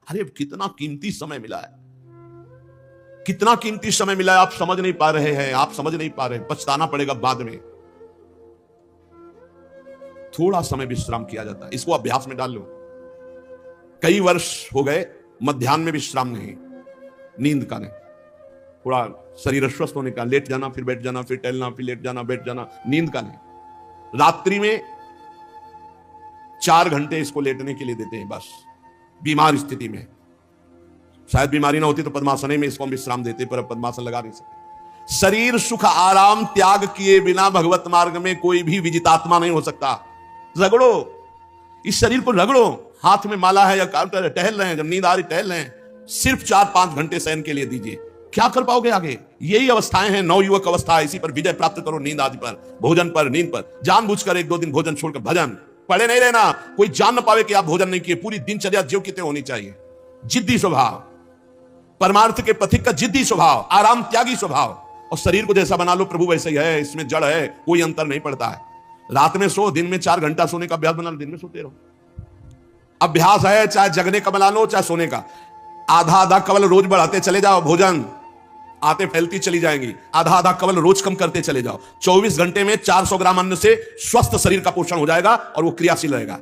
अरे कितना कीमती समय मिला है, कितना कीमती समय मिला है, आप समझ नहीं पा रहे हैं, आप समझ नहीं पा रहे, पछताना पड़ेगा बाद में। थोड़ा समय विश्राम किया जाता है, इसको अभ्यास में डाल लो। कई वर्ष हो गए मध्याह्न में विश्राम नहीं, नींद का नहीं, थोड़ा शरीर अस्वस्थ होने का, लेट जाना फिर बैठ जाना, फिर टहलना, फिर लेट जाना बैठ जाना, नींद का नहीं। रात्रि में 4 घंटे इसको लेटने के लिए देते हैं बस, बीमार स्थिति में। शायद बीमारी ना होती तो पद्मासन में इसको हम विश्राम देते, पर अब पद्मासन लगा नहीं सकते। शरीर सुख आराम त्याग किए बिना भगवत मार्ग में कोई भी विजितात्मा नहीं हो सकता। रगड़ो, इस शरीर को रगड़ो, हाथ में माला है या काउंटर, टहल रहे हैं, जब नींद आ रही टहल रहे हैं, सिर्फ 4-5 घंटे शयन के लिए दीजिए। क्या कर पाओगे आगे? यही अवस्थाएं हैं, नवयुवक अवस्था, इसी पर विजय प्राप्त करो। नींद आदि पर, भोजन पर, नींद पर जानबूझकर 1-2 दिन भोजन छोड़कर भजन पड़े नहीं रहना। कोई जान न पावे कि आप भोजन नहीं किए। पूरी दिनचर्या ज्यों की त्यों होनी चाहिए। जिद्दी स्वभाव, परमार्थ के पथिक का जिद्दी स्वभाव, आराम त्यागी स्वभाव। और शरीर को जैसा बना लो प्रभु वैसे ही है, इसमें जड़ है, कोई अंतर नहीं पड़ता है। रात में सो, दिन में 4 घंटा सोने का अभ्यास बना लो, दिन में सोते रहो। अभ्यास है, चाहे जगने का बना लो चाहे सोने का। आधा कवल रोज बढ़ाते चले जाओ, भोजन आते फैलती चली जाएंगी। आधा कवल रोज कम करते चले जाओ। 24 घंटे में 400 ग्राम अन्न से स्वस्थ शरीर का पोषण हो जाएगा और वो क्रियाशील रहेगा।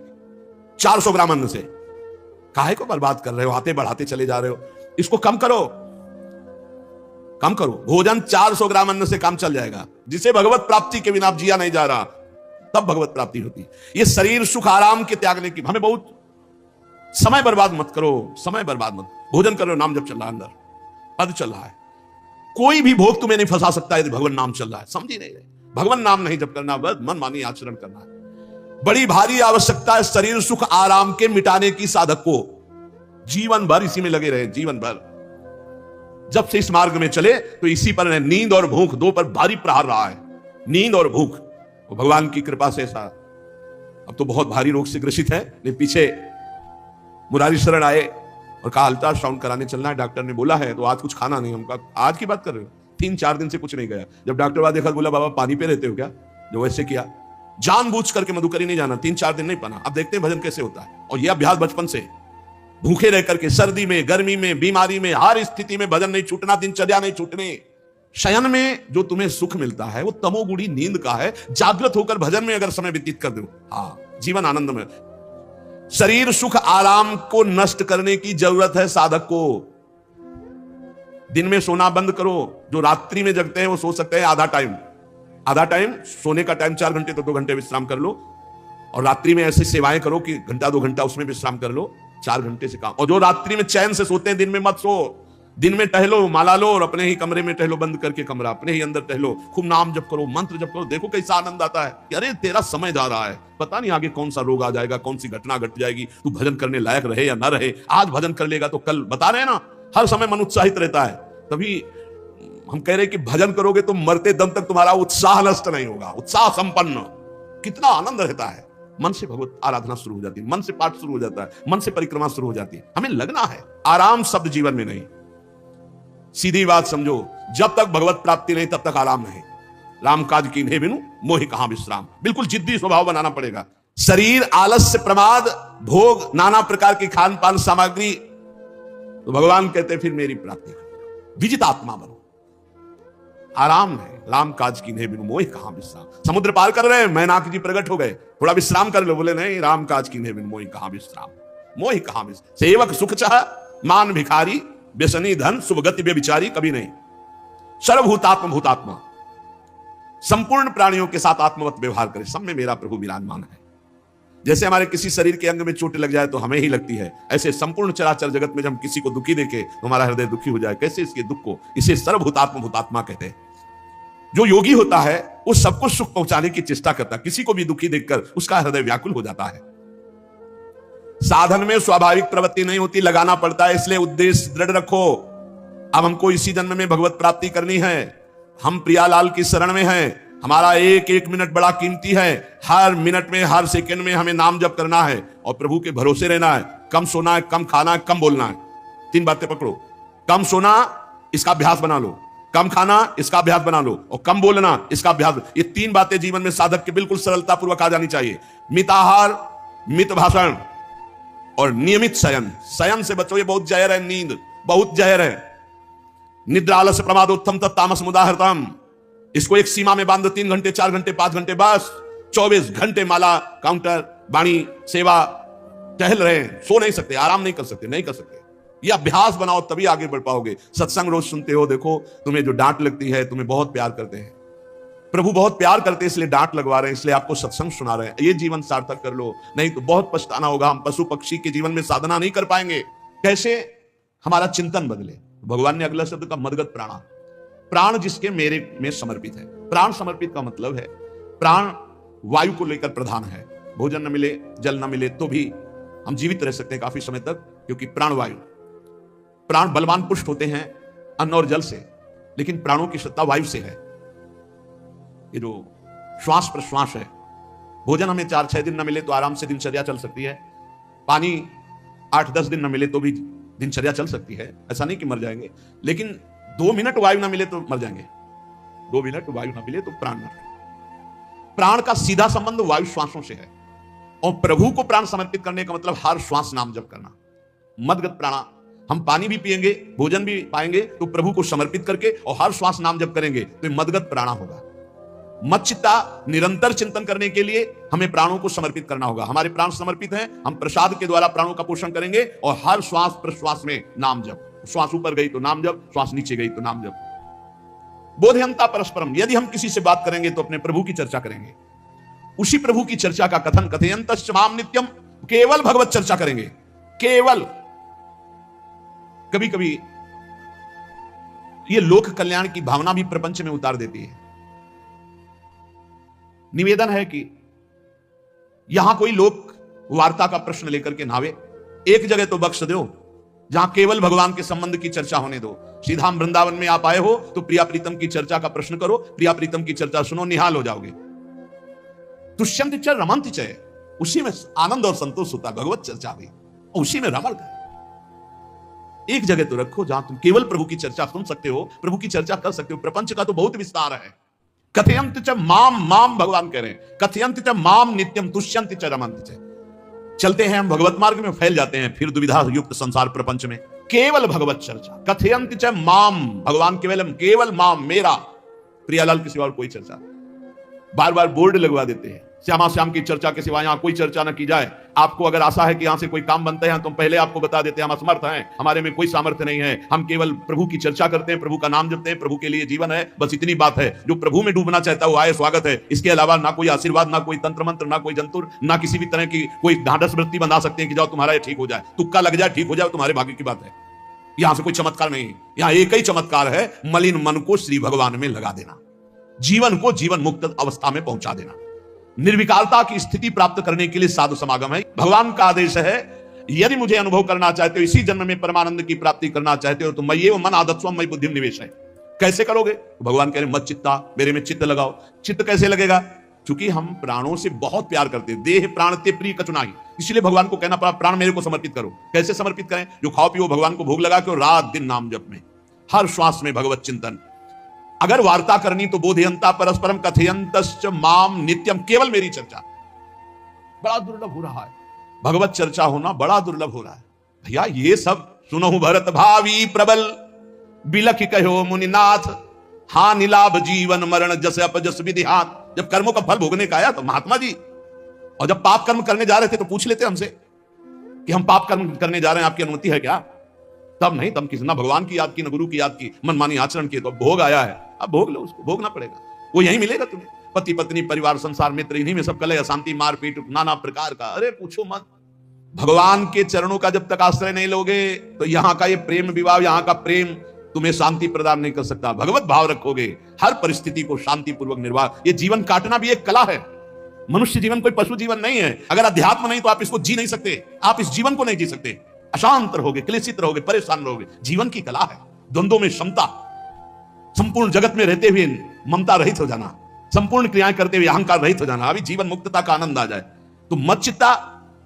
400 ग्राम अन्न से काहे को बर्बाद कर रहे हो? आते बढ़ाते चले जा रहे हो, इसको कम करो, कम करो। भोजन 400 ग्राम अन्न से काम चल जाएगा। जिसे भगवत प्राप्ति के बिना जिया नहीं जा रहा, तब भगवत प्राप्ति होती। ये शरीर सुख आराम के त्यागने की, हमें बहुत समय बर्बाद मत करो, समय बर्बाद मत। भोजन करो, नाम जब चल रहा है, अंदर पद चल रहा है, कोई भी भोग तुम्हें नहीं फंसा सकता यदि भगवान नाम चल रहा है। समझी नहीं रहे? भगवान नाम नहीं जब करना, बस मन मानी आचरण करना है। बड़ी भारी आवश्यकता है शरीर सुख आराम के मिटाने की साधक को। जीवन भर इसी में लगे रहे, जीवन भर। जब से इस मार्ग में चले तो इसी पर नींद और भूख, 2 पर भारी प्रहार रहा है। नींद और भूख, तो भगवान की कृपा से ऐसा। अब तो बहुत भारी रोग से ग्रसित है, लेकिन पीछे मुरारी शरण आए और कहा अल्ट्रासाउंड कराने चलना है, डॉक्टर ने बोला है, तो आज कुछ खाना नहीं। हम कहा आज की बात कर रहे हो? 3-4 दिन से कुछ नहीं गया। जब डॉक्टर बाद देखा, बोला बाबा पानी पे रहते हो क्या? जो वैसे किया, जानबूझ करके मधुकरी नहीं जाना, 3-4 दिन नहीं पाना। अब देखते हैं भजन कैसे होता है। और यह अभ्यास बचपन से, भूखे रह करके, सर्दी में, गर्मी में, बीमारी में, हर स्थिति में भजन नहीं छूटना, दिनचर्या नहीं छूटने। शयन में जो तुम्हें सुख मिलता है वो तमोगुणी नींद का है। जागृत होकर भजन में अगर समय व्यतीत कर दो, हाँ, जीवन आनंद में। शरीर सुख आराम को नष्ट करने की जरूरत है साधक को। दिन में सोना बंद करो। जो रात्रि में जगते हैं वो सो सकते हैं आधा टाइम। सोने का टाइम 4 घंटे तो 2 घंटे विश्राम कर लो। और रात्रि में ऐसी सेवाएं करो कि 1-2 घंटा उसमें विश्राम कर लो। 4 घंटे से काम। और जो रात्रि में चैन से सोते हैं, दिन में मत सो। दिन में टहलो, माला लो और अपने ही कमरे में टहलो, बंद करके कमरा, अपने ही अंदर टहलो, खूब नाम जप करो, मंत्र जप करो। देखो कैसा आनंद आता है कि अरे तेरा समय जा रहा है, पता नहीं आगे कौन सा रोग आ जाएगा, कौन सी घटना घट जाएगी, तू भजन करने लायक रहे या ना रहे। आज भजन कर लेगा तो कल, बता रहे हैं ना, हर समय मन उत्साहित रहता है। तभी हम कह रहे हैं कि भजन करोगे तो मरते दम तक तुम्हारा उत्साह नष्ट नहीं होगा, उत्साह संपन्न। कितना आनंद रहता है। मन से भगवत आराधना शुरू हो जाती है, मन से पाठ शुरू हो जाता है, मन से परिक्रमा शुरू हो जाती है। हमें लगना है। आराम शब्द जीवन में नहीं। सीधी बात समझो, जब तक भगवत प्राप्ति नहीं तब तक आराम नहीं। राम काज कीन्हे बिनु मोहि कहां विश्राम। बिल्कुल जिद्दी स्वभाव बनाना पड़ेगा। शरीर, आलस्य, प्रमाद, भोग, नाना प्रकार की खान पान सामग्री, तो भगवान कहते फिर मेरी प्राप्ति करो, विजित आत्मा बनो। आराम है। राम काज कीन्हे बिनु मोहि कहां विश्राम। समुद्र पार कर रहे हैं, मैनाक जी प्रकट हो गए, थोड़ा विश्राम कर लो। बोले नहीं, राम काज कीन्हे बिनु मोहि कहां विश्राम, मोहि कहां विश्राम। सेवक सुख चाह, मान भिखारी, व्यसनी धन, सुभगति व्यभिचारी, कभी नहीं। सर्वभूतात्म भूतात्मा, संपूर्ण प्राणियों के साथ आत्मवत व्यवहार करे। सब में मेरा प्रभु विराजमान है। जैसे हमारे किसी शरीर के अंग में चोट लग जाए तो हमें ही लगती है, ऐसे संपूर्ण चराचर जगत में जब हम किसी को दुखी देखे तो हमारा हृदय दुखी हो जाए। कैसे इसके दुख को, इसे सर्वभूतात्म भूतात्मा कहते हैं। जो योगी होता है वो सबको सुख पहुंचाने की चेष्टा करता है। किसी को भी दुखी देखकर उसका हृदय व्याकुल हो जाता है। साधन में स्वाभाविक प्रवृत्ति नहीं होती, लगाना पड़ता है। इसलिए उद्देश्य दृढ़ रखो। अब हमको इसी जन्म में भगवत प्राप्ति करनी है। हम प्रियालाल की शरण में हैं। हमारा एक एक मिनट बड़ा कीमती है। हर मिनट में, हर सेकंड में हमें नाम जप करना है और प्रभु के भरोसे रहना है। कम सोना है, कम खाना है, कम बोलना है। 3 बातें पकड़ो। कम सोना, इसका अभ्यास बना लो। कम खाना, इसका अभ्यास बना लो। और कम बोलना, इसका अभ्यास। ये 3 बातें जीवन में साधक के बिल्कुल सरलता पूर्वक आ जानी चाहिए। मिताहार, मित भाषण, और नियमित शयन, शयन से बचो, ये बहुत जहर है, नींद बहुत जहर है। निद्रा आलस्य प्रमादोत्थम तत्तामस मुदाहृतम, इसको एक सीमा में बांध दो, 3 घंटे 4 घंटे 5 घंटे, बस 24 घंटे माला, काउंटर, वाणी, सेवा, टहल रहे हैं, सो नहीं सकते, आराम नहीं कर सकते, नहीं कर सकते। ये अभ्यास बनाओ तभी आगे बढ़ पाओगे। सत्संग रोज सुनते हो, देखो तुम्हें जो डांट लगती है, तुम्हें बहुत प्यार करते हैं, प्रभु बहुत प्यार करते हैं, इसलिए डांट लगवा रहे हैं, इसलिए आपको सत्संग सुना रहे हैं। ये जीवन सार्थक कर लो, नहीं तो बहुत पछताना होगा। हम पशु पक्षी के जीवन में साधना नहीं कर पाएंगे। कैसे? हमारा चिंतन बदले। भगवान ने अगला शब्द का मदगत प्राणा, प्राण जिसके मेरे में समर्पित है। प्राण समर्पित का मतलब है प्राण वायु को लेकर प्रधान है। भोजन न मिले, जल न मिले तो भी हम जीवित रह सकते हैं काफी समय तक, क्योंकि प्राण वायु, प्राण बलवान पुष्ट होते हैं अन्न और जल से, लेकिन प्राणों की सत्ता वायु से है। ये जो श्वास प्रश्वास है, भोजन हमें 4-6 दिन न मिले तो आराम से दिनचर्या चल सकती है, पानी 8-10 दिन न मिले तो भी दिनचर्या चल सकती है, ऐसा नहीं कि मर जाएंगे, लेकिन 2 मिनट वायु ना मिले तो मर जाएंगे, 2 मिनट वायु ना मिले तो प्राण नष्ट। प्राण का सीधा संबंध वायु श्वासों से है, और प्रभु को प्राण समर्पित करने का मतलब हर श्वास नाम जप करना। मदगत प्राणा, हम पानी भी पिएंगे, भोजन भी पाएंगे तो प्रभु को समर्पित करके और हर श्वास नाम जप करेंगे तो मदगत प्राणा होगा। मच्चित्ता, निरंतर चिंतन करने के लिए हमें प्राणों को समर्पित करना होगा। हमारे प्राण समर्पित हैं, हम प्रसाद के द्वारा प्राणों का पोषण करेंगे और हर श्वास प्रश्वास में नाम जप। श्वास ऊपर गई तो नाम जप, श्वास नीचे गई तो नाम जप। बोधयंता परस्परम, यदि हम किसी से बात करेंगे तो अपने प्रभु की चर्चा करेंगे, उसी प्रभु की चर्चा का कथन, कथयंतश्च माम नित्यम, केवल भगवत चर्चा करेंगे, केवल। कभी कभी ये लोक कल्याण की भावना भी प्रपंच में उतार देती है। निवेदन है कि यहां कोई लोक वार्ता का प्रश्न लेकर के नावे, एक जगह तो बख्श दो जहां केवल भगवान के संबंध की चर्चा होने दो। श्रीधाम वृंदावन में आप आए हो तो प्रिया प्रीतम की चर्चा का प्रश्न करो, प्रिया प्रीतम की चर्चा सुनो, निहाल हो जाओगे। तुष्यंत च रमंत च, उसी में आनंद और संतोष होता है। भगवत चर्चा भी उसी में रमण कर। एक जगह तो रखो जहां तुम केवल प्रभु की चर्चा सुन सकते हो, प्रभु की चर्चा कर सकते हो। प्रपंच का तो बहुत विस्तार है। कथयंत च माम, माम भगवान कह रहे हैं, कथयंत च माम नित्यम तुष्यंत च रमंत च। चलते हैं हम भगवत मार्ग में, फैल जाते हैं फिर दुविधा युक्त संसार प्रपंच में। केवल भगवत चर्चा, कथयंत च माम, भगवान केवल माम, मेरा, प्रियालाल के सिवा और कोई चर्चा। बार बार बोर्ड लगवा देते हैं, श्यामा श्याम की चर्चा के सिवा यहां कोई चर्चा न की जाए। आपको अगर आशा है कि यहां से कोई काम बनते हैं तो पहले आपको बता देते हैं हम असमर्थ हैं, हमारे में कोई सामर्थ्य नहीं है, हम केवल प्रभु की चर्चा करते हैं, प्रभु का नाम जपते हैं, प्रभु के लिए जीवन है, बस इतनी बात है। जो प्रभु में डूबना चाहता है वो आए, स्वागत है। इसके अलावा ना कोई आशीर्वाद, ना कोई तंत्र मंत्र, ना कोई जंतुर, ना किसी भी तरह की कोई ढांढस वृत्ति बना सकते हैं कि जाओ तुम्हारा ठीक हो जाए, तुक्का लग जाए, ठीक हो जाए, तुम्हारे भाग्य की बात है। यहां से कोई चमत्कार नहीं, यहां एक ही चमत्कार है, मलिन मन को श्री भगवान में लगा देना, जीवन को जीवन मुक्त अवस्था में पहुंचा देना। निर्विकारता की स्थिति प्राप्त करने के लिए साधु समागम है। भगवान का आदेश है, यदि मुझे अनुभव करना चाहते हो, इसी जन्म में परमानंद की प्राप्ति करना चाहते हो तो मैं ये मन आदत्स्वम मयि बुद्धि निवेश है। कैसे करोगे? भगवान कह रहे मत चित्ता, मेरे में चित्त लगाओ। चित्त कैसे लगेगा? क्योंकि हम प्राणों से बहुत प्यार करते हैं, देह प्राण ते प्रिय कचुनाई, इसलिए भगवान को कहना पड़ा प्राण मेरे को समर्पित करो। कैसे समर्पित करें? जो खाओ पियो भगवान को भोग लगा के, रात दिन नाम जप में, हर श्वास में भगवत चिंतन। अगर वार्ता करनी तो बोधयंता परस्परम कथयंतश्च माम नित्यम, केवल मेरी चर्चा। बड़ा दुर्लभ हो रहा है, भगवत चर्चा होना बड़ा दुर्लभ हो रहा है। भैया ये सब सुनो भरत भावी प्रबल, बिलख कहो मुनिनाथ, हानि लाभ जीवन मरण जस अपजस विधिहात। जब कर्मों का फल भोगने का आया तो महात्मा जी, और जब पाप कर्म करने जा रहे थे तो पूछ लेते हमसे कि हम पाप कर्म करने जा रहे हैं, आपकी अनुमति है क्या? तब नहीं, तब किसी ना भगवान की याद की, ना गुरु की याद की, मनमानी आचरण की। तो भोग आया है, अब भोग लो, उसको भोगना पड़ेगा, वो यही मिलेगा तुम्हें। पति पत्नी परिवार संसार मित्र, इन्हीं में सब कलह अशांति मारपीट नाना प्रकार का। अरे पूछो मत, भगवान के चरणों का जब तक आश्रय नहीं लोगे तो यहाँ का ये प्रेम विवाह, यहाँ का प्रेम तुम्हें शांति प्रदान नहीं कर सकता। भगवत भाव रखोगे, हर परिस्थिति को शांतिपूर्वक निर्वाह। ये जीवन काटना भी एक कला है। मनुष्य जीवन कोई पशु जीवन नहीं है। अगर अध्यात्म नहीं तो आप इसको जी नहीं सकते, आप इस जीवन को नहीं जी सकते। अशांत रहोगे, क्लेशित रहोगे, परेशान रहोगे। जीवन की कला है, द्वंद्वों में क्षमता, संपूर्ण जगत में रहते हुए ममता रहित हो जाना, संपूर्ण क्रियाएं करते हुए अहंकार रहित हो जाना, अभी जीवन मुक्तता का आनंद आ जाए। तो मच्चित्ता,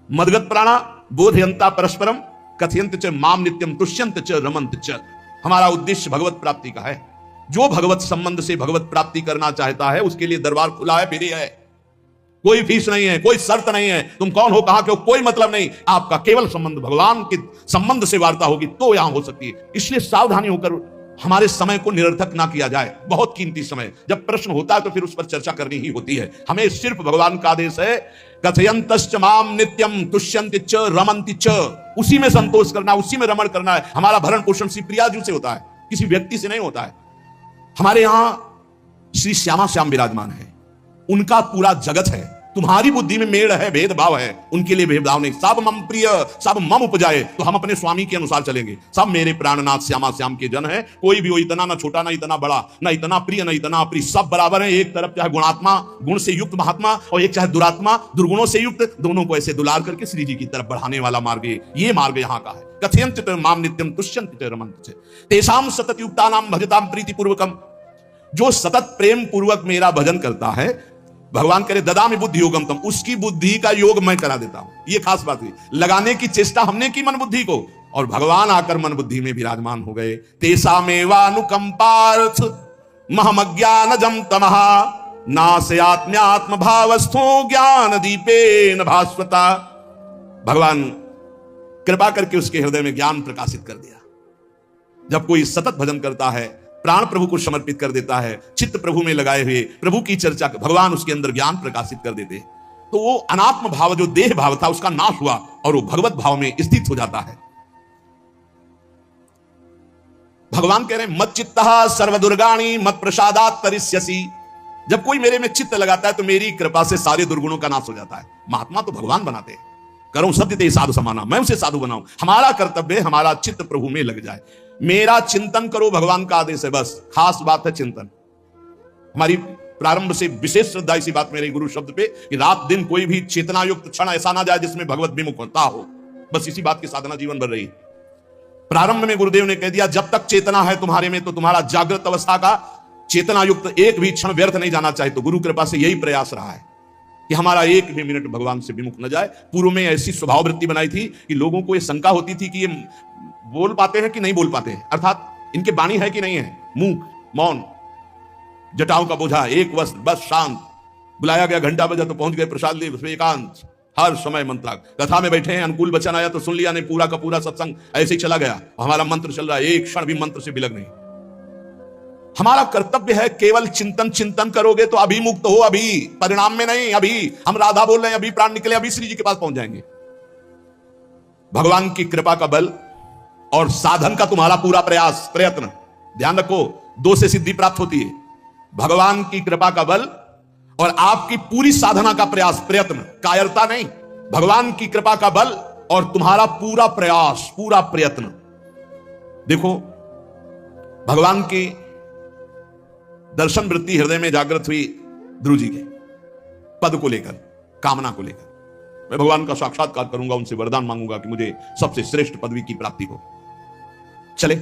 मदगत प्राणा, बोधयंता परस्परम, कथयंत च माम नित्यम, तुष्यंत च रमंत च। हमारा उद्देश्य भगवत प्राप्ति का है। जो भगवत संबंध से भगवत प्राप्ति करना चाहता है उसके लिए दरबार खुला है, फ्री है। कोई फीस नहीं है, कोई शर्त नहीं है, तुम कौन हो, कहां के हो, कोई मतलब नहीं, आपका केवल संबंध भगवान के संबंध से वार्ता होगी तो यहां हो सकती है। इसलिए सावधानी होकर हमारे समय को निरर्थक ना किया जाए। बहुत कीमती समय, जब प्रश्न होता है तो फिर उस पर चर्चा करनी ही होती है। हमें सिर्फ भगवान का आदेश है, कथयंतश्च माम नित्यम तुष्यन्ति च रमन्ति च, उसी में संतोष करना, उसी में रमण करना है। हमारा भरण पोषण श्री प्रियाजू से होता है, किसी व्यक्ति से नहीं होता है। हमारे यहां श्री श्यामा श्याम विराजमान है, उनका पूरा जगत है। तुम्हारी बुद्धि में मेड़ है, भेदभाव है, उनके लिए भेदभाव नहीं। सब मम प्रिय सब मम उपजाए, तो हम अपने स्वामी के अनुसार चलेंगे। सब मेरे प्राणनाथ श्यामा श्याम के जन है, कोई भी हो, इतना ना छोटा ना इतना बड़ा, ना इतना प्रिय ना इतना अप्रिय, सब बराबर है। एक तरफ चाहे गुणात्मा गुण से युक्त महात्मा और एक चाहे दुरात्मा दुर्गुणों से युक्त, दोनों को ऐसे दुलार करके श्री जी की तरफ बढ़ाने वाला मार्ग, ये मार्ग यहाँ का है। कथयन्ति माम नित्यम तुष्यन्ति रमन्ति तेषां सतत युक्तानां भजतां प्रीतिपूर्वकम, जो सतत प्रेम पूर्वक मेरा भजन करता है, भगवान करे ददामि बुद्धि योगम तम, उसकी बुद्धि का योग मैं करा देता हूं। ये खास बात हुई, लगाने की चेष्टा हमने की मन बुद्धि को, और भगवान आकर मन बुद्धि में विराजमान हो गए। तेषामेवानुकंपार्थ महमज्ञानजं तमः नास्यात्म्यात्म भावस्थो ज्ञान दीपेन भास्वता। भगवान कृपा करके उसके हृदय में ज्ञान प्रकाशित कर दिया। जब कोई सतत भजन करता है, प्राण प्रभु को समर्पित कर देता है, चित्त प्रभु में लगाए हुए प्रभु की चर्चा, भगवान उसके अंदर ज्ञान प्रकाशित कर देते, तो वो अनात्म भाव जो देह भाव था उसका नाश हुआ और वो भगवत भाव में स्थित हो जाता है। भगवान कह रहे हैं मत चित्तः सर्वदुर्गाणि मत प्रसादात् तरिष्यसि। जब कोई मेरे में चित्त लगाता है तो मेरी कृपा से सारे दुर्गुणों का नाश हो जाता है। महात्मा तो भगवान बनाते हैं, करो सत्य ते साधु समाना, मैं उसे साधु बनाऊं। हमारा कर्तव्य हमारा चित्त प्रभु में लग जाए, मेरा चिंतन करो, भगवान का आदेश है। बस खास बात है चिंतन। हमारी प्रारंभ से विशेष श्रद्धा इसी बात में रही गुरु शब्द पे कि रात दिन कोई भी चेतना युक्त क्षण ऐसा ना जाए जिसमें भगवत विमुखता हो। बस इसी बात की साधना जीवन भर रही। प्रारंभ में गुरुदेव ने कह दिया, जब तक चेतना है तुम्हारे में तो तुम्हारा जागृत अवस्था का चेतना युक्त एक भी क्षण व्यर्थ नहीं जाना चाहिए। तो गुरु कृपा से यही प्रयास रहा है कि हमारा एक भी मिनट भगवान से विमुख न जाए। पूर्व में ऐसी स्वभाव वृत्ति बनाई थी कि लोगों को यह शंका होती थी कि ये बोल पाते हैं कि नहीं बोल पाते हैं, अर्थात इनके वाणी है कि नहीं है, मूक मौन, जटाओं का बोझा, एक वस्त्र, बस शांत। बुलाया गया, घंटा बजा तो पहुंच गए, प्रसाद लिए, उसमें एकांत, हर समय मंत्र। कथा में बैठे हैं, अनुकूल वचन आया तो सुन लिया, नहीं पूरा का पूरा सत्संग ऐसे ही चला गया। हमारा मंत्र चल रहा है, एक क्षण भी मंत्र से विलग नहीं। हमारा कर्तव्य है केवल चिंतन। चिंतन करोगे तो अभिमुक्त हो, अभी परिणाम में नहीं। अभी हम राधा बोल रहे हैं, अभी प्राण निकले, अभी श्री जी के पास पहुंच जाएंगे। भगवान की कृपा का बल और साधन का तुम्हारा पूरा प्रयास प्रयत्न, ध्यान रखो, दो से सिद्धि प्राप्त होती है। भगवान की कृपा का बल और आपकी पूरी साधना का प्रयास प्रयत्न, कायरता नहीं। भगवान की कृपा का बल और तुम्हारा पूरा प्रयास पूरा प्रयत्न। देखो, भगवान की दर्शन वृत्ति हृदय में जागृत हुई ध्रुव जी के पद को लेकर, कामना को लेकर। मैं भगवान का साक्षात्कार करूंगा, उनसे वरदान मांगूंगा कि मुझे सबसे श्रेष्ठ पदवी की प्राप्ति हो। चले,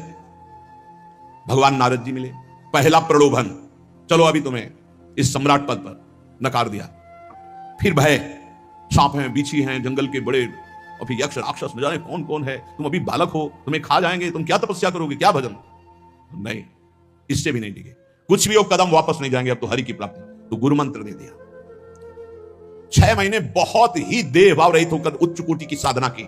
भगवान नारद जी मिले, पहला प्रलोभन, चलो अभी तुम्हें इस सम्राट पद पर नकार दिया। फिर भय, सांप हैं, बिच्छी हैं, जंगल के बड़े, और फिर यक्ष राक्षस, न जाने कौन कौन है, तुम अभी बालक हो, तुम्हें खा जाएंगे, तुम क्या तपस्या करोगे, क्या भजन। नहीं, इससे भी नहीं टिके, कुछ भी हो, कदम वापस नहीं जाएंगे, अब तो हरि की प्राप्ति। तो गुरु मंत्र दे दिया। 6 महीने बहुत ही देह भाव रहित होकर उच्च कोटि की साधना की।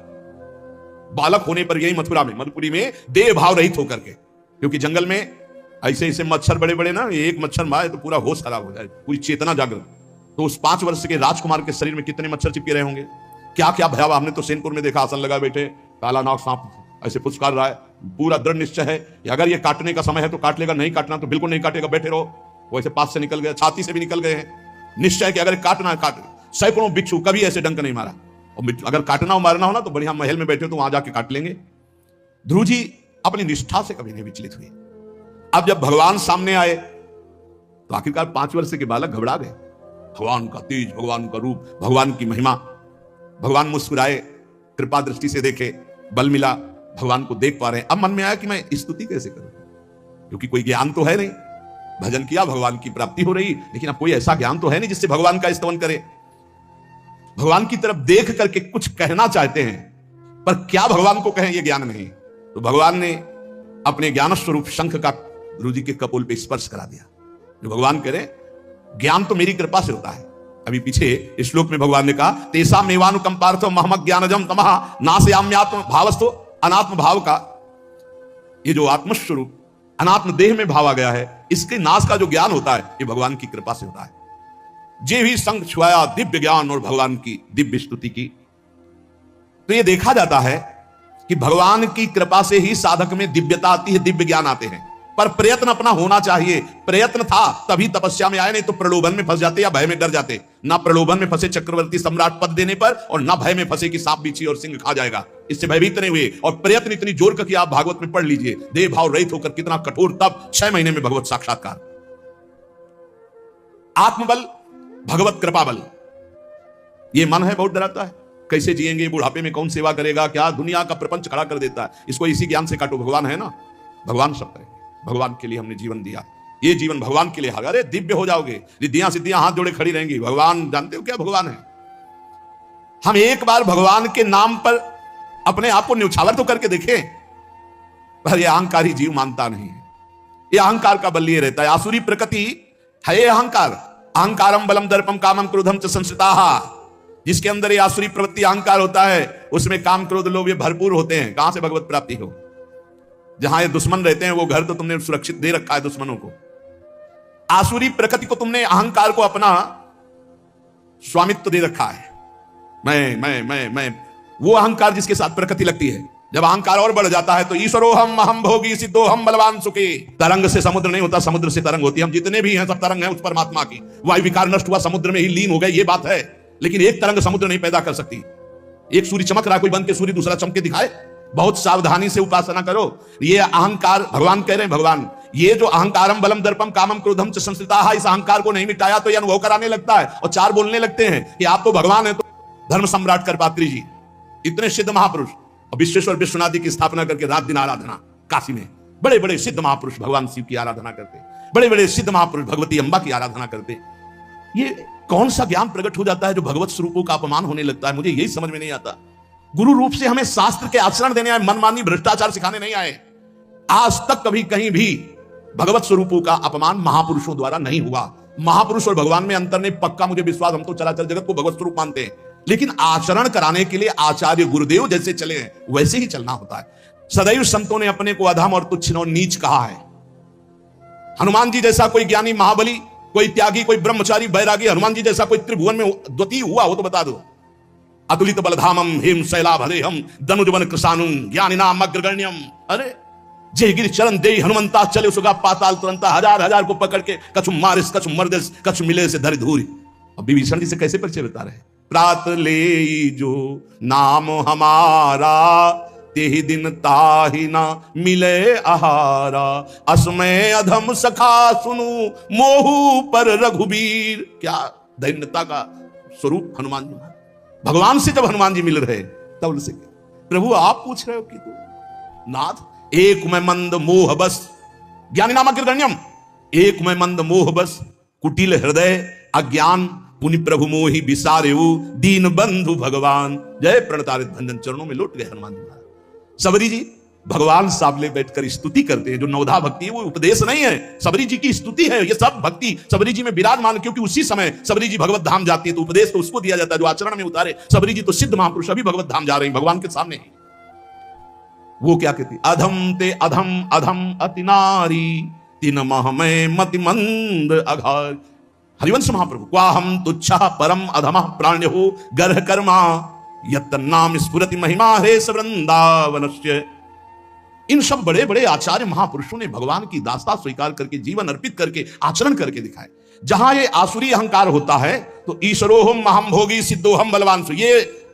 बालक होने पर यही मथुपुरी में देह भाव रहित होकर के, क्योंकि जंगल में ऐसे ऐसे मच्छर बड़े बड़े ना, एक मच्छर मारे तो पूरा होश खराब हो जाए, पूरी चेतना जागृत। तो उस 5 वर्ष के राजकुमार के शरीर में कितने मच्छर चिपके रहे होंगे, क्या क्या भयावह। हमने तो सेनपुर में देखा, आसन लगा बैठे, काला नाग सांप ऐसे फुसकार रहा है। पूरा दृढ़ निश्चय है कि अगर ये काटने का समय है तो काट लेगा, नहीं काटना तो बिल्कुल नहीं काटेगा, बैठे रहो। वैसे पास से निकल गए, छाती से भी निकल गए हैं। निश्चय कि अगर काटना है काट। सैकड़ों बिच्छू, कभी ऐसे डंक नहीं मारा। और अगर काटना हो मारना हो ना तो बढ़िया महल में बैठे हो तो वहां जाके काट लेंगे। ध्रुव जी अपनी निष्ठा से कभी नहीं विचलित हुए। अब जब भगवान सामने आए तो आखिरकार 5 वर्ष के बालक घबरा गए। भगवान का तेज, भगवान का रूप, भगवान की महिमा। भगवान मुस्कुराए, कृपा दृष्टि से देखे, बल मिला, भगवान को देख पा रहे हैं। अब मन में आया कि मैं स्तुति कैसे करूं, क्योंकि कोई ज्ञान तो है नहीं। भजन किया, भगवान की प्राप्ति हो रही, लेकिन अब कोई ऐसा ज्ञान तो है नहीं जिससे भगवान का स्तवन करे। भगवान की तरफ देख करके कुछ कहना चाहते हैं, पर क्या भगवान को कहें, यह ज्ञान नहीं। तो भगवान ने अपने ज्ञान स्वरूप शंख का ध्रुव जी के कपोल पे स्पर्श करा दिया। जो भगवान कह रहे, ज्ञान तो मेरी कृपा से होता है, अभी पीछे इस श्लोक में भगवान ने कहा तेसा मेवानुकंपार्थो महमक ज्ञानजम तमः नाशयाम्यात्म भावस्तु अनात्म भाव का, ये जो आत्मस्वरूप अनात्म देह में भावा गया है, इसके नाश का जो ज्ञान होता है ये भगवान की कृपा से होता है। जे भी संग छुआया दिव्य ज्ञान और भगवान की दिव्य स्तुति की। तो ये देखा जाता है कि भगवान की कृपा से ही साधक में दिव्यता आती है, दिव्य ज्ञान आते हैं, पर प्रयत्न अपना होना चाहिए। प्रयत्न था तभी तपस्या में आए, नहीं तो प्रलोभन में फंस जाते या भय में डर जाते। ना प्रलोभन में फंसे चक्रवर्ती सम्राट पद देने पर, और ना भय में फंसे कि सांप बिच्छी और सिंह खा जाएगा, इससे भयभीत नहीं हुए। और प्रयत्न इतनी जोर का कि आप भागवत में पढ़ लीजिए, देह भाव रहित होकर कितना कठोर तप, 6 महीने में भगवत साक्षात्कार। आत्मबल, भगवत कृपा बल। ये मन है बहुत डराता है, कैसे जिएंगे, बुढ़ापे में कौन सेवा करेगा, क्या दुनिया का प्रपंच खड़ा कर देता है। इसको इसी ज्ञान से काटो, भगवान है ना, भगवान सब करेंगे, भगवान के लिए हमने जीवन दिया, ये जीवन भगवान के लिए है। अरे दिव्य हो जाओगे, रिद्धियां सिद्धियां हाथ जोड़े खड़ी रहेंगी। भगवान जानते हो क्या भगवान है। हम एक बार भगवान के नाम पर अपने आप को न्यौछावर तो करके देखें, पर यह अहंकारी जीव मानता नहीं है। यह अहंकार का बल लिए रहता है। आसुरी प्रकृति है ये अहंकार। अहंकारम बलम दर्पम कामम क्रोधम च संस्कृता। जिसके अंदर ये आसुरी प्रवृत्ति अहंकार होता है, उसमें काम क्रोध लोभ ये भरपूर होते हैं। कहां से भगवत प्राप्ति हो। जहां ये दुश्मन रहते हैं वो घर तो तुमने सुरक्षित दे रखा है दुश्मनों को। आसुरी प्रकृति को तुमने, अहंकार को अपना स्वामित्व दे रखा है। मैं वो अहंकार जिसके साथ प्रकृति लगती है। जब अहंकार और बढ़ जाता है तो ईश्वरो हम अहम भोगी सिद्धो हम बलवान सुखी। तरंग से समुद्र नहीं होता, समुद्र से तरंग होती है। हम जितने भी हैं सब तरंग हैं उस परमात्मा की। वायु विकार नष्ट हुआ, समुद्र में ही लीन हो गए, ये बात है। लेकिन एक तरंग समुद्र नहीं पैदा कर सकती। एक सूर्य चमक रहा, कोई बंद के सूर्य दूसरा चमके दिखाए। बहुत सावधानी से उपासना करो। ये अहंकार, भगवान कह रहे हैं, भगवान ये जो अहंकारम बलम दर्पम कामम क्रोधम च संस्कृता, इस अहंकार को नहीं मिटाया तो ये अनुभव कराने लगता है और 4 बोलने लगते हैं कि आप तो भगवान है। तो धर्म सम्राट करपात्री जी, इतने सिद्ध महापुरुष, और विश्वेश्वर विश्वनाथ की स्थापना करके रात दिन आराधना काशी में। बड़े बड़े सिद्ध महापुरुष भगवान शिव की आराधना करते, बड़े बड़े सिद्ध महापुरुष भगवती अम्बा की आराधना करते। ये कौन सा ज्ञान प्रकट हो जाता है जो भगवत स्वरूपों का अपमान होने लगता है। मुझे यही समझ में नहीं आता। गुरु रूप से हमें शास्त्र के आचरण देने आए, मनमानी भ्रष्टाचार सिखाने नहीं आए। आज तक कभी कहीं भी भगवत स्वरूपों का अपमान महापुरुषों द्वारा नहीं हुआ। महापुरुष और भगवान में अंतर नहीं, पक्का मुझे विश्वास। हम तो चराचर जगत को भगवत स्वरूप मानते हैं, लेकिन आचरण कराने के लिए आचार्य गुरुदेव जैसे चले हैं वैसे ही चलना होता है। सदैव संतों ने अपने को अधम और तुच्छ और नीच कहा है। हनुमान जी जैसा कोई ज्ञानी महाबली, कोई त्यागी, कोई ब्रह्मचारी बैरागी, हनुमान जी जैसा कोई त्रिभुवन में द्वितीय हुआ हो तो बता दो। अतुलित बलधामम हिम शैलाभरेहम दनुजवन कृशानुम ज्ञानिनाम अग्रगण्यम। अरे जय गिर चरण दे हनुमंता चले सुगा पाताल तुरंता। हजार हजार को पकड़ के कछु मारिस कछु मर्दिस कछु मिले से धरि धूरी। अब विभीषण जी से कैसे परिचय बता रहे। प्रात ले जो नाम हमारा तेहि दिन ताहि ना मिले आहारा। असमय अधम सखा सुनु मोहू पर रघुबीर। क्या दैन्यता का स्वरूप हनुमान जी। भगवान से जब हनुमान जी मिल रहे तब उनसे प्रभु आप पूछ रहे हो कि तू नाथ एक में मंद मोह बस ज्ञानी नाम अग्रगण्यम। एक में मंद मोह बस कुटिल हृदय अज्ञान पुनि प्रभु मोहि बिसारेऊ दीन बंधु भगवान। जय प्रणतारित भंजन चरणों में लौट गए हनुमान जी। सबरी जी भगवान सामने बैठकर स्तुति करते हैं। जो नवधा भक्ति है वो उपदेश नहीं है, सबरी जी की स्तुति है। ये सब भक्ति सबरी जी में विराजमान, क्योंकि उसी समय सबरी जी भगवत धाम जाती है तो उपदेश तो उसको दिया जाता है जो आचरण में उतारे। सबरी जी तो सिद्ध महापुरुष अभी भगवत धाम जा रहे हैं भगवान के सामने। वो क्या कहती, अधम ते अधम अधम अति नारी तीन मह में मति मंद अघार। हरिवंश महाप्रभु क्वा हम तुच्छा परम अधम प्राण्यो गर्ह कर्मा यत नाम स्फुरति महिमा हे वृंदावनस्य। इन सब बड़े बड़े आचार्य महापुरुषों ने भगवान की दास्ता स्वीकार करके जीवन अर्पित करके आचरण करके दिखाए। जहां ये आसुरी अहंकार होता है तो ईश्वरोहम महम भोगी सिद्धोहम बलवान। ये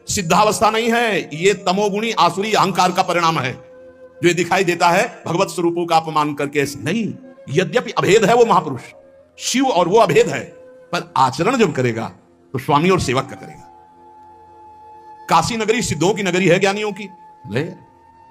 सिद्धावस्था नहीं है, ये तमोगुणी आसुरी अहंकार का परिणाम है जो ये दिखाई देता है भगवत स्वरूपों का अपमान करके। नहीं, यद्यपि अभेद है वो महापुरुष शिव और वो अभेद है, पर आचरण जब करेगा तो स्वामी और सेवक का करेगा। काशी नगरी सिद्धों की नगरी है, ज्ञानियों की। ले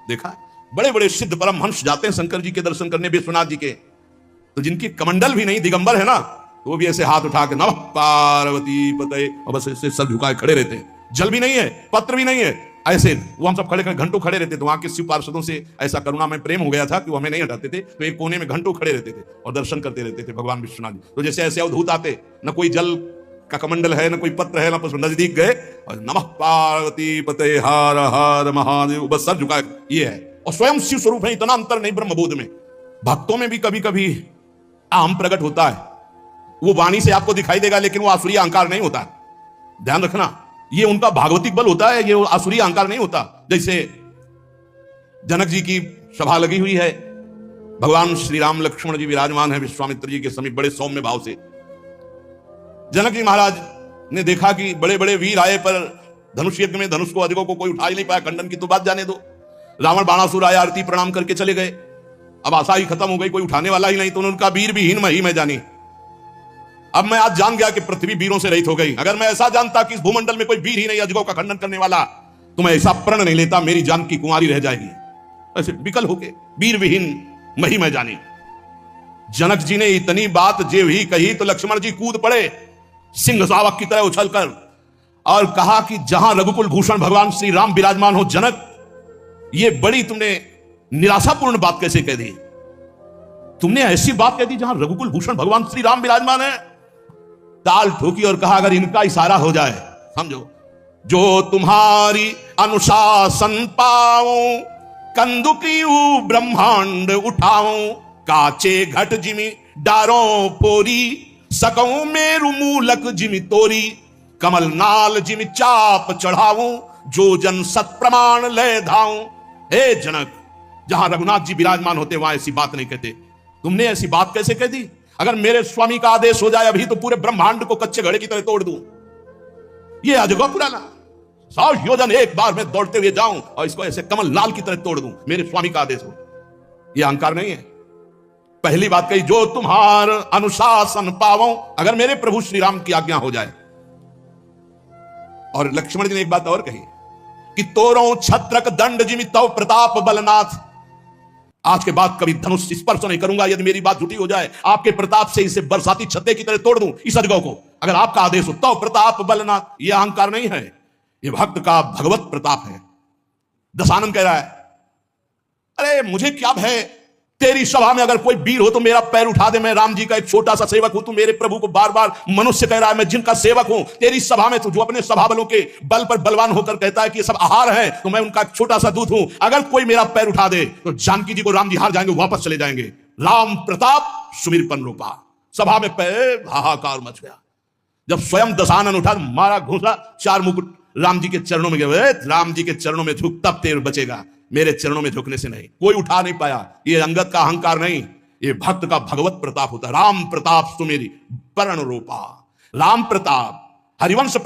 देखा, बड़े बड़े सिद्ध परमहंस जाते हैं शंकर जी के दर्शन करने, विश्वनाथ जी के, तो जिनकी कमंडल भी नहीं, दिगंबर है ना, तो वो भी ऐसे हाथ उठा के नमः पार्वती पते, और बस ऐसे सर झुकाए खड़े रहते हैं। जल भी नहीं है, पत्र भी नहीं है, ऐसे वो हम सब खड़े खड़े घंटों खड़े रहते थे। वहां के शिव पार्षदों से ऐसा करुणा में प्रेम हो गया था कि वो हमें नहीं हटाते थे, तो एक कोने में घंटों खड़े रहते थे और दर्शन करते रहते थे भगवान विश्वनाथ जी। तो जैसे ऐसे अवधूत आते, न कोई जल ककमंडल है, ना कोई पत्र है, ना कुछ। नजदीक गए और नमः पार्वती पते हर हर महादेव, बस सर झुका, ये है। और स्वयं शिव स्वरूप है, इतना अंतर नहीं ब्रह्मबोध में। भक्तों में भी कभी कभी अहम प्रकट होता है, वो वाणी से आपको दिखाई देगा, लेकिन वो आसुरी अहंकार नहीं होता। ध्यान रखना, ये उनका भागवतिक बल होता है, ये आसुरी अहंकार नहीं होता। जैसे जनक जी की सभा लगी हुई है, भगवान श्री राम लक्ष्मण जी विराजमान है विश्वामित्र जी के समीप बड़े सौम्य भाव से। जनक जी महाराज ने देखा कि बड़े बड़े वीर आए, पर धनुष यज्ञ में धनुष को अधिकों को कोई उठा ही नहीं पाया। खंडन की तो बात जाने दो। रावण बाणासुर आया, आरती प्रणाम करके चले गए। अब आशा ही खत्म हो गई, कोई उठाने वाला ही नहीं। तो उनका वीर विहीन मही में जानी। अब मैं आज जान गया कि पृथ्वी वीरों से रहित हो गई। अगर मैं ऐसा जानता कि इस भूमंडल में कोई वीर ही नहीं अजगों का खंडन करने वाला, तो मैं ऐसा प्रण नहीं लेता, मेरी जान की कुंवारी रह जाएगी। ऐसे विकल होके वीर विहीन मही में जानी। जनक जी ने इतनी बात जे भी कही तो लक्ष्मण जी कूद पड़े सिंह शावक की तरह उछलकर, और कहा कि जहां रघुकुल भूषण भगवान श्री राम विराजमान हो, जनक ये बड़ी तुमने निराशापूर्ण बात कैसे कह दी? तुमने ऐसी बात कह दी जहां रघुकुल भूषण भगवान श्री राम विराजमान है। ताल ठोकी और कहा अगर इनका इशारा हो जाए, समझो, जो तुम्हारी अनुशासन पाऊं, कंदुकी ब्रह्मांड उठाऊं, काचे घट जिमी डारों पोरी, सकऊं मेरु मूलक जिमी तोरी, कमल नाल जिमी चाप चढ़ाऊं, जो जन सत प्रमाण ले धाऊं। हे जनक, जहां रघुनाथ जी विराजमान होते वहां ऐसी बात नहीं कहते। तुमने ऐसी बात कैसे कह दी? अगर मेरे स्वामी का आदेश हो जाए अभी तो पूरे ब्रह्मांड को कच्चे घड़े की तरह तोड़ दूं। ये अजगो पुराना 100 योजन एक बार में दौड़ते हुए जाऊं और इसको ऐसे कमल लाल की तरह तोड़ दूं, मेरे स्वामी का आदेश हो। यह अहंकार नहीं है। पहली बात कही, जो तुम्हार अनुशासन पावो, अगर मेरे प्रभु श्री राम की आज्ञा हो जाए। और लक्ष्मण जी ने एक बात और कही कि तोरो छत्रक दंड जिमि तव प्रताप बलनाथ। आज के बाद कभी धनुष स्पर्श नहीं करूंगा यदि मेरी बात झूठी हो जाए। आपके प्रताप से इसे बरसाती छत्ते की तरह तोड़ दूं इस अजगौ को, अगर आपका आदेश हो। तव प्रताप बलनाथ, यह अहंकार नहीं है, यह भक्त का भगवत प्रताप है। दशानन कह रहा है, अरे मुझे क्या भय, तेरी सभा में अगर कोई वीर हो तो मेरा पैर उठा दे। मैं राम जी का एक छोटा सा सेवक हूं। तू मेरे प्रभु को बार बार मनुष्य कह रहा है, मैं जिनका सेवक हूं। तेरी सभा में तू जो अपने सभा बलों के बल पर बलवान होकर कहता है कि ये सब आहार है, तो मैं उनका छोटा सा दूत हूं। अगर कोई मेरा पैर उठा दे तो जानकी जी को राम जी हार जाएंगे, वापस चले जाएंगे। राम प्रताप सुमिरपन रूपा। सभा में पैर हाहाकार मच गया। जब स्वयं दशानन उठा, मारा घूसा, 4 मुकुट राम जी के चरणों में गए। राम जी के चरणों में झुक, तब तेर बचेगा, मेरे चरणों में झुकने से नहीं। कोई उठा नहीं पाया। ये अंगद का अहंकार नहीं, ये भक्त का भगवत प्रताप होता है। राम प्रताप सुमेरी पर्ण रूपा। राम प्रताप हरिवंश